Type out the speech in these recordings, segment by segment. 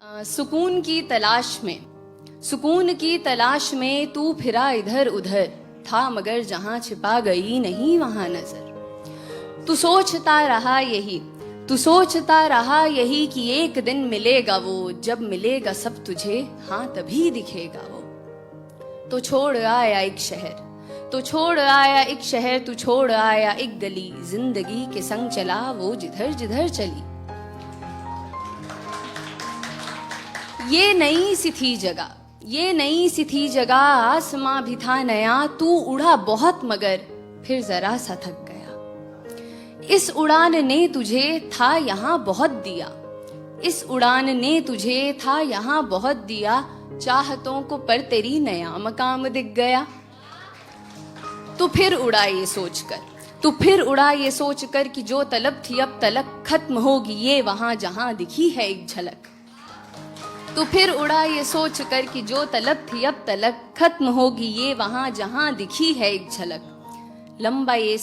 सुकून की तलाश में तू फिरा इधर उधर था, मगर जहां छिपा गई नहीं वहां नजर। तू सोचता रहा यही कि एक दिन मिलेगा वो, जब मिलेगा सब तुझे हाँ तभी दिखेगा वो। तो छोड़ आया एक शहर, तू छोड़ आया एक गली, जिंदगी के संग चला वो जिधर जिधर चली। ये नई सी थी जगह, आसमां भी था नया, तू उड़ा बहुत मगर फिर जरा सा थक गया। इस उड़ान ने तुझे था यहाँ बहुत दिया, चाहतों को पर तेरी नया मकाम दिख गया। तो फिर उड़ा ये सोचकर कि जो तलब थी अब तलक खत्म होगी ये वहां जहां दिखी है एक झलक। तो फिर उड़ा ये सोच कर कि जो तलब थी अब तलक खत्म होगी ये वहां जहां दिखी है एक झलक। लंबा ये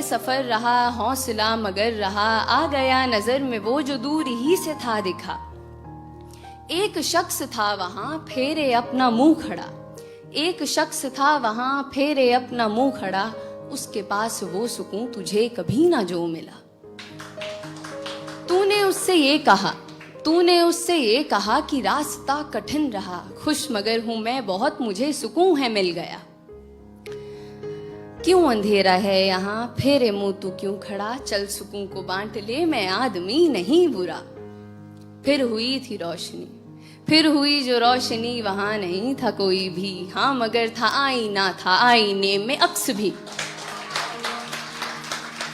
सफर रहा, हौसला मगर रहा, आ गया नजर में वो जो दूर ही से था दिखा। एक शख्स था वहां फेरे अपना मुंह खड़ा, उसके पास वो सुकून तुझे कभी ना जो मिला। तूने उससे ये कहा कि रास्ता कठिन रहा, खुश मगर हूं मैं बहुत, मुझे सुकून है मिल गया। क्यों अंधेरा है यहाँ, फेरे मुंह तू क्यों खड़ा, चल सुकून को बांट ले, मैं आदमी नहीं बुरा। फिर हुई जो रोशनी, वहां नहीं था कोई भी, हाँ मगर था आईना, था आईने में अक्स भी।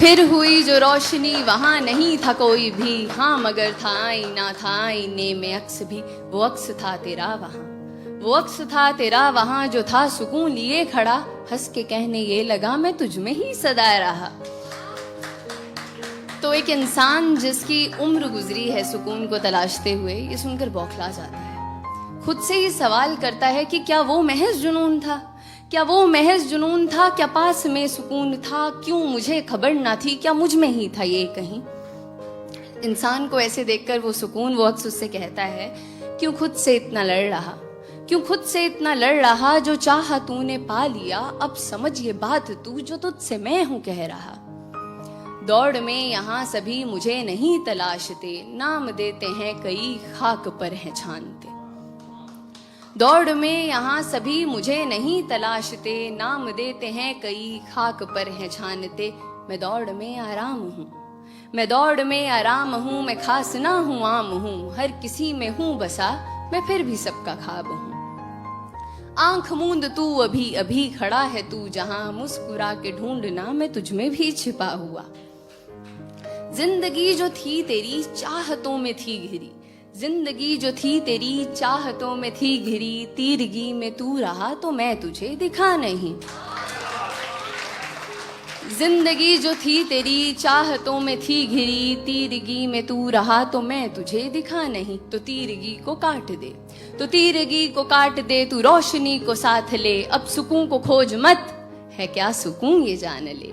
फिर हुई जो रोशनी, वहां नहीं था कोई भी, हाँ मगर था आईना, था आईने में अक्स भी। वो अक्स था तेरा वहां जो था सुकून लिए खड़ा, हंस के कहने ये लगा मैं तुझ में ही सदा रहा। तो एक इंसान जिसकी उम्र गुजरी है सुकून को तलाशते हुए, ये सुनकर बौखला जाता है। खुद से ये सवाल करता है कि क्या वो महज जुनून था, क्या पास में सुकून था, क्यों मुझे खबर ना थी, क्या मुझ में ही था ये कहीं। इंसान को ऐसे देखकर वो सुकून, वो अक्स उससे कहता है, क्यों खुद से इतना लड़ रहा, जो चाहा तूने पा लिया, अब समझ ये बात तू जो तुझसे मैं हूं कह रहा। दौड़ में यहाँ सभी मुझे नहीं तलाशते, नाम देते हैं कई खाक पर हैं छानते। दौड़ में यहाँ सभी मुझे नहीं तलाशते, नाम देते हैं कई खाक पर हैं छानते। मैं दौड़ में आराम हूँ, मैं खास ना हूँ आम हूँ, हर किसी में हूँ बसा, मैं फिर भी सबका ख्वाब हूँ। आंख मूंद तू अभी खड़ा है तू जहां, मुस्कुरा के ढूंढना मैं तुझ में भी छिपा हुआ। जिंदगी जो थी तेरी चाहतों में थी घिरी, तीरगी में तू रहा तो मैं तुझे दिखा नहीं। जिंदगी जो थी तेरी चाहतों में थी घिरी, तीरगी में तू रहा तो मैं तुझे दिखा नहीं। तो तीरगी को काट दे तू रोशनी को साथ ले, अब सुकून को खोज मत, है क्या सुकून ये जान ले।